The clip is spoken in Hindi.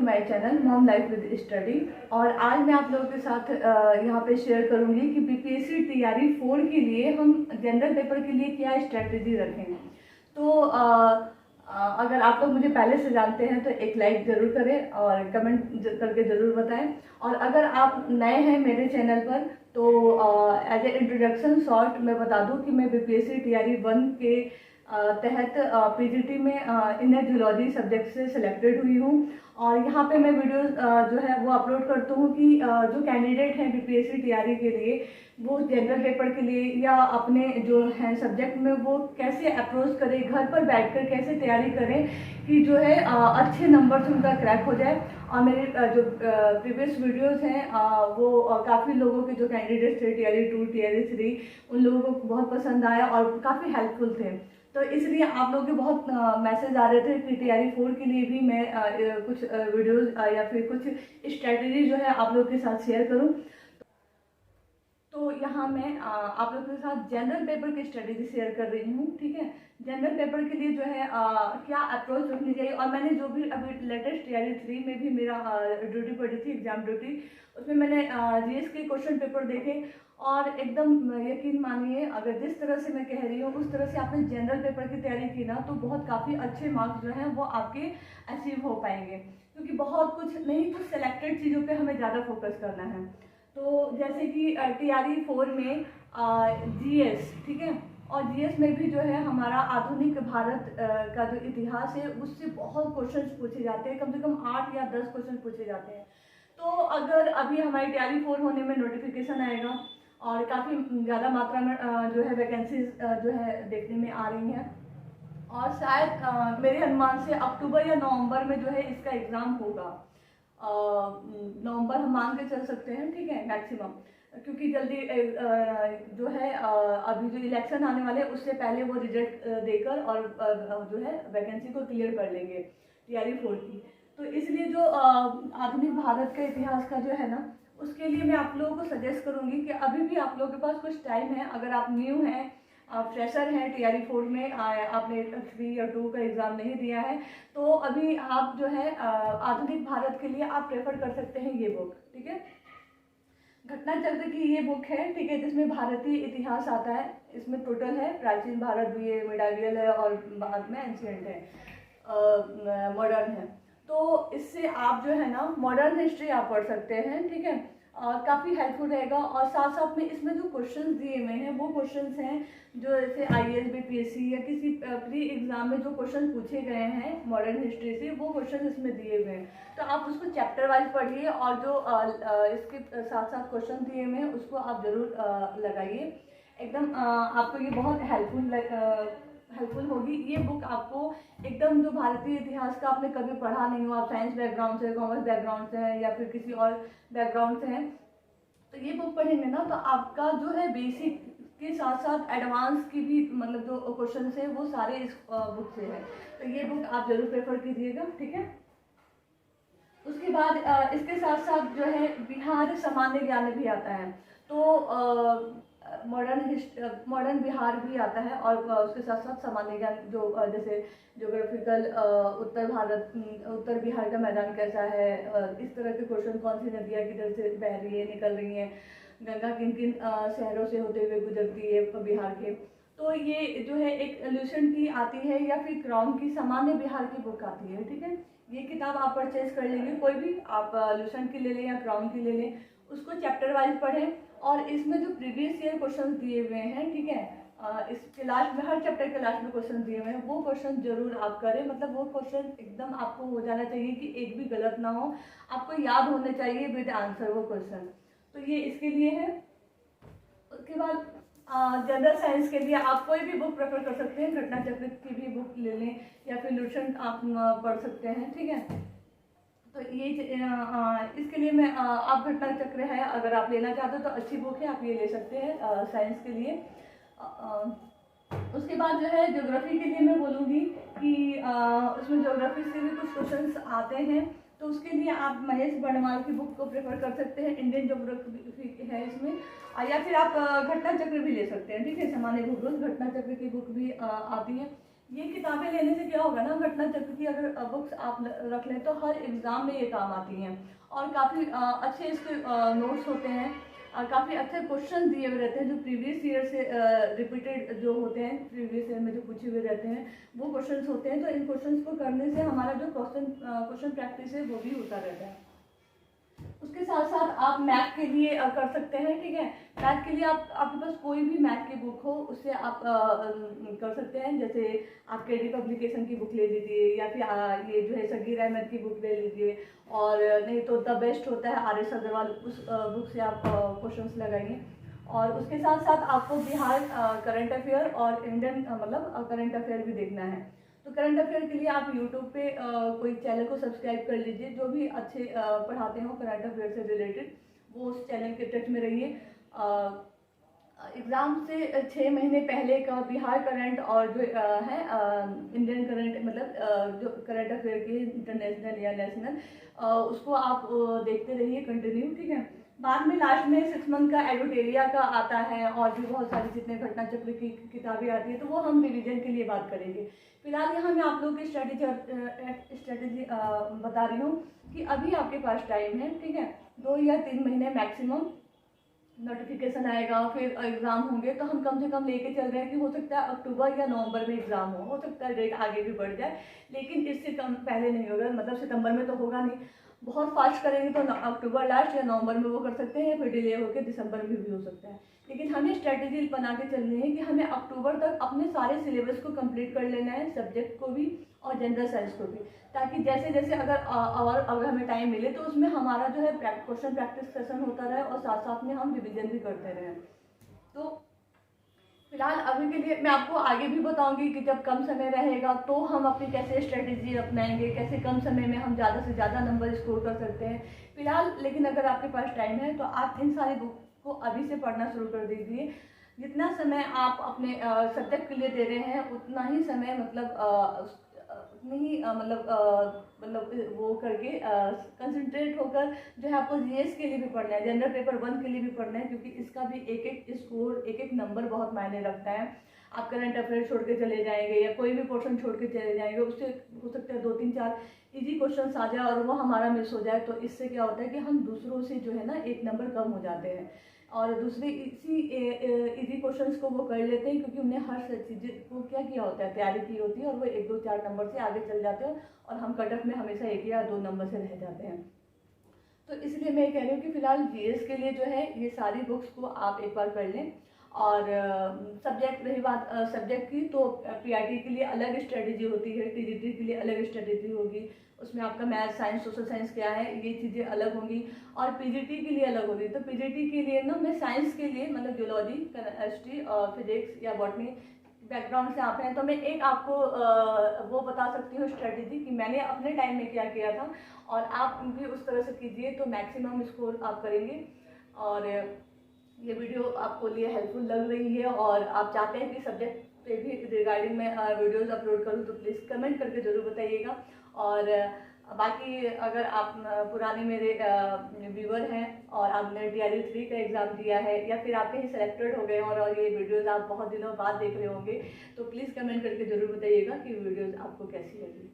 To my channel mom life with study. और आज मैं आप लोगों के साथ यहाँ पे शेयर करूँगी कि बीपीएससी टीआरई 4 के लिए हम जनरल पेपर के लिए क्या स्ट्रेटजी रखें। तो अगर आप लोग मुझे पहले से जानते हैं तो एक लाइक ज़रूर करें और कमेंट करके ज़रूर बताएं। और अगर आप नए हैं मेरे चैनल पर तो एज ए इंट्रोडक्शन शॉर्ट मैं बता दूं कि मैं बीपीएससी टीआरई 1 के तहत पीजीटी में इनर जूलॉजी सब्जेक्ट से सिलेक्टेड हुई हूँ। और यहाँ पे मैं वीडियोस जो है वो अपलोड करती हूँ कि जो कैंडिडेट हैं बीपीएससी टीआरई के लिए वो जनरल पेपर के लिए या अपने जो है सब्जेक्ट में वो कैसे अप्रोच करें, घर पर बैठकर कैसे तैयारी करें कि जो है अच्छे नंबर से उनका क्रैक हो जाए। और मेरे जो प्रीवियस वीडियोस हैं वो काफ़ी लोगों के जो कैंडिडेट्स थे टीआरई 2 टीआरई 3 उन लोगों को बहुत पसंद आया और काफ़ी हेल्पफुल थे। तो इसलिए आप लोगों के बहुत मैसेज आ रहे थे कि टीआरई 4 के लिए भी मैं कुछ वीडियोस या फिर कुछ स्ट्रेटजी जो है आप लोगों के साथ शेयर करूं। तो यहाँ मैं आप लोगों के साथ जनरल पेपर की स्ट्रेटजी शेयर कर रही हूँ। ठीक है, जनरल पेपर के लिए जो है क्या अप्रोच रखनी चाहिए। और मैंने जो भी अभी लेटेस्ट टीआरई 3 में भी मेरा ड्यूटी पड़ी थी, एग्जाम ड्यूटी, उसमें मैंने जीएस के क्वेश्चन पेपर देखे और एकदम यकीन मानिए अगर जिस तरह से मैं कह रही हूँ उस तरह से आपने जनरल पेपर की तैयारी की ना तो बहुत काफ़ी अच्छे मार्क्स जो हैं वो आपके अचीव हो पाएंगे। क्योंकि बहुत कुछ नहीं, कुछ सेलेक्टेड चीज़ों पे हमें ज़्यादा फोकस करना है। तो जैसे कि टीआरई 4 में जीएस, ठीक है, और जीएस में भी जो है हमारा आधुनिक भारत का जो इतिहास है उससे बहुत क्वेश्चन पूछे जाते हैं, कम से कम 8 या 10 क्वेश्चन पूछे जाते हैं। तो अगर अभी हमारी टीआरई 4 होने में नोटिफिकेशन आएगा और काफ़ी ज़्यादा मात्रा में जो है वैकेंसीज जो है देखने में आ रही हैं और शायद मेरे अनुमान से अक्टूबर या नवंबर में जो है इसका एग्ज़ाम होगा। नवंबर हम मान के चल सकते हैं, ठीक है, मैक्सिमम, क्योंकि जल्दी जो है अभी जो इलेक्शन आने वाले उससे पहले वो रिजल्ट देकर और जो है वैकेंसी को क्लियर कर लेंगे टीआरई 4 की। तो इसलिए जो आधुनिक भारत के इतिहास का जो है ना उसके लिए मैं आप लोगों को सजेस्ट करूंगी कि अभी भी आप लोगों के पास कुछ टाइम है। अगर आप न्यू हैं, आप फ्रेशर हैं, टीआरई 4 में आपने 3 या 2 का एग्ज़ाम नहीं दिया है तो अभी आप जो है आधुनिक भारत के लिए आप प्रेफर कर सकते हैं ये बुक। ठीक है, घटना चक्र की ये बुक है, ठीक है, जिसमें भारतीय इतिहास आता है। इसमें टोटल है प्राचीन भारत भी है, मिडावियल है और बाद में एंशिएंट है, मॉडर्न है। तो इससे आप जो है ना मॉडर्न हिस्ट्री आप पढ़ सकते हैं। ठीक है, काफ़ी हेल्पफुल रहेगा। और साथ साथ में इसमें जो क्वेश्चंस दिए हुए हैं वो क्वेश्चंस हैं जो जैसे आईएएस बीपीएससी या किसी प्री एग्जाम में जो क्वेश्चन पूछे गए हैं मॉडर्न हिस्ट्री से वो क्वेश्चन इसमें दिए हुए हैं। तो आप उसको चैप्टर वाइज पढ़िए और जो इसके साथ साथ क्वेश्चन दिए हुए हैं उसको आप ज़रूर लगाइए। एकदम आपको ये बहुत हेल्पफुल होगी ये बुक। आपको एकदम जो भारतीय इतिहास का आपने कभी पढ़ा नहीं हो, आप साइंस बैकग्राउंड से, कॉमर्स बैकग्राउंड से हैं या फिर किसी और बैकग्राउंड से हैं, तो ये बुक पढ़ेंगे ना तो आपका जो है बेसिक के साथ साथ एडवांस की भी मतलब जो क्वेश्चन है वो सारे इस बुक से है। तो ये बुक आप जरूर प्रेफर कीजिएगा। ठीक है, उसके बाद इसके साथ साथ जो है बिहार सामान्य ज्ञान भी आता है। तो मॉडर्न बिहार भी आता है और उसके साथ साथ सामान्य ज्ञान जो जैसे ज्योग्राफिकल उत्तर बिहार का मैदान कैसा है, इस तरह के क्वेश्चन, कौन सी नदियाँ किधर से बह रही है, निकल रही हैं, गंगा किन किन शहरों से होते हुए गुजरती है बिहार के। तो ये जो है एक एल्यूशन की आती है या फिर क्राउन की सामान्य बिहार की बुक आती है। ठीक है, ये किताब आप परचेज कर लेंगे, कोई भी आप एल्यूशन की ले लें या क्राउन की ले लें, उसको चैप्टर वाइज पढ़ें। और इसमें जो प्रीवियस ईयर क्वेश्चन दिए हुए हैं, ठीक है, इसके लास्ट में हर चैप्टर के लास्ट में क्वेश्चन दिए हुए हैं वो क्वेश्चन जरूर आप करें। मतलब वो क्वेश्चन एकदम आपको हो जाना चाहिए कि एक भी गलत ना हो, आपको याद होने चाहिए विद आंसर वो क्वेश्चन। तो ये इसके लिए है। उसके बाद जनरल साइंस के लिए आप कोई भी बुक प्रेफर कर सकते हैं, घटना चक्र की भी बुक ले लें या फिर लुसेंट आप पढ़ सकते हैं। ठीक है, तो ये इसके लिए मैं आप घटना चक्र है अगर आप लेना चाहते हो तो अच्छी बुक है, आप ये ले सकते हैं साइंस के लिए। उसके बाद जो है ज्योग्राफी के लिए मैं बोलूँगी कि उसमें ज्योग्राफी से भी कुछ क्वेश्चंस आते हैं तो उसके लिए आप महेश बर्णवाल की बुक को प्रेफर कर सकते हैं, इंडियन ज्योग्राफी है इसमें। या फिर आप घटना चक्र भी ले सकते हैं। ठीक है, सामान्य भूगोल घटना चक्र की बुक भी आती है, ये किताबें लेने से क्या होगा ना, घटना चक्र की अगर बुक्स आप रख लें तो हर एग्ज़ाम में ये काम आती हैं। और काफ़ी अच्छे इसके नोट्स होते हैं, काफ़ी अच्छे क्वेश्चन दिए हुए रहते हैं जो प्रीवियस ईयर से रिपीटेड जो होते हैं, प्रीवियस ईयर में जो पूछे हुए रहते हैं वो क्वेश्चंस होते हैं। तो इन क्वेश्चंस को करने से हमारा जो क्वेश्चन प्रैक्टिस है वो भी होता रहता है। उसके साथ साथ आप मैथ के लिए कर सकते हैं, ठीक है। मैथ के लिए आपके पास कोई भी मैथ की बुक हो उससे आप कर सकते हैं। जैसे आप केडी पब्लिकेशन की बुक ले लीजिए, या फिर ये जो है सगीर अहमद की बुक ले लीजिए, और नहीं तो द बेस्ट होता है आर.एस. अग्रवाल, उस बुक से आप क्वेश्चंस लगाइए। और उसके साथ साथ आपको बिहार करंट अफेयर और इंडियन मतलब करंट अफेयर भी देखना है। तो करंट अफेयर के लिए आप यूट्यूब पे कोई चैनल को सब्सक्राइब कर लीजिए, जो भी अच्छे पढ़ाते हो करंट अफेयर से रिलेटेड, वो उस चैनल के टच में रहिए। एग्ज़ाम से 6 महीने पहले का बिहार करंट और जो है इंडियन करंट मतलब जो करंट अफेयर के इंटरनेशनल या नेशनल, उसको आप देखते रहिए कंटिन्यू, ठीक है। बाद में लास्ट में 6 मंथ का एडुटेरिया का आता है, और भी बहुत सारी जितने घटना चक्र की किताबें आती है, तो वो हम रिवीजन के लिए बात करेंगे। फिलहाल यहाँ मैं आप लोगों की स्ट्रेटेजी बता रही हूँ कि अभी आपके पास टाइम है, ठीक है। 2 या 3 महीने मैक्सिमम, नोटिफिकेशन आएगा, फिर एग्ज़ाम होंगे, तो हम कम से कम लेके चल रहे हैं कि हो सकता है अक्टूबर या नवंबर में एग्ज़ाम हो सकता है डेट आगे भी बढ़ जाए, लेकिन इससे कम पहले नहीं होगा। मतलब सितंबर में तो होगा नहीं, बहुत फास्ट करेंगे तो अक्टूबर लास्ट या नवंबर में वो कर सकते हैं, या फिर डिले होकर दिसंबर में भी हो सकता है। लेकिन हमें स्ट्रेटेजी बना के चलनी है कि हमें अक्टूबर तक अपने सारे सिलेबस को कंप्लीट कर लेना है, सब्जेक्ट को भी और जनरल साइंस को भी, ताकि जैसे जैसे अगर हमें टाइम मिले तो उसमें हमारा जो है क्वेश्चन प्रैक्टिस सेशन होता रहे, और साथ साथ में हम रिविजन भी करते रहें। तो फिलहाल अभी के लिए मैं आपको आगे भी बताऊंगी कि जब कम समय रहेगा तो हम अपनी कैसे स्ट्रेटेजी अपनाएंगे, कैसे कम समय में हम ज़्यादा से ज़्यादा नंबर स्कोर कर सकते हैं। फिलहाल लेकिन अगर आपके पास टाइम है तो आप इन सारी बुक को अभी से पढ़ना शुरू कर दीजिए। जितना समय आप अपने सब्जेक्ट के लिए दे रहे हैं उतना ही समय मतलब उतनी ही मतलब वो करके कंसंट्रेट होकर जो है आपको जीएस के लिए भी पढ़ना है, जनरल पेपर 1 के लिए भी पढ़ना है, क्योंकि इसका भी एक एक स्कोर, एक एक नंबर बहुत मायने रखता है। आप करंट अफेयर छोड़ के चले जाएंगे या कोई भी पोर्शन छोड़ के चले जाएंगे, उससे हो सकता है 2-3-4 इजी क्वेश्चन आ जाए और वो हमारा मिस हो जाए, तो इससे क्या होता है कि हम दूसरों से जो है ना 1 नंबर कम हो जाते हैं, और दूसरे इसी इजी क्वेश्चंस को वो कर लेते हैं, क्योंकि उन्हें हर चीज़ को क्या किया होता है, तैयारी की होती है, और वो 1-2-4 नंबर से आगे चल जाते हैं, और हम कट ऑफ में हमेशा 1 या 2 नंबर से रह जाते हैं। तो इसलिए मैं कह रही हूँ कि फिलहाल जीएस के लिए जो है ये सारी बुक्स को आप एक बार कर लें। और सब्जेक्ट, रही बात सब्जेक्ट की, तो पीआईटी के लिए अलग स्ट्रेटेजी होती है, टीजीटी के लिए अलग स्ट्रेटेजी होगी, उसमें आपका मैथ, साइंस, सोशल साइंस क्या है ये चीज़ें अलग होंगी, और पीजीटी के लिए अलग होगी। तो पीजीटी के लिए ना मैं साइंस के लिए मतलब जियोलॉजी, केमिस्ट्री और फिजिक्स या बॉटनी बैकग्राउंड से आप हैं, तो मैं एक आपको वो बता सकती हूँ स्ट्रेटेजी कि मैंने अपने टाइम में क्या किया था, और आप भी उस तरह से कीजिए तो मैक्सिमम स्कोर आप करेंगे। और ये वीडियो आपको लिए हेल्पफुल लग रही है और आप चाहते हैं कि सब्जेक्ट पे भी रिगार्डिंग मैं वीडियोस अपलोड करूँ, तो प्लीज़ कमेंट करके ज़रूर बताइएगा। और बाकी अगर आप पुराने मेरे व्यूअर हैं और आपने DRE 3 का एग्ज़ाम दिया है, या फिर आप कहीं सेलेक्टेड हो गए और ये वीडियोस आप बहुत दिनों बाद देख रहे होंगे, तो प्लीज़ कमेंट करके ज़रूर बताइएगा कि वीडियोस आपको कैसी लगी।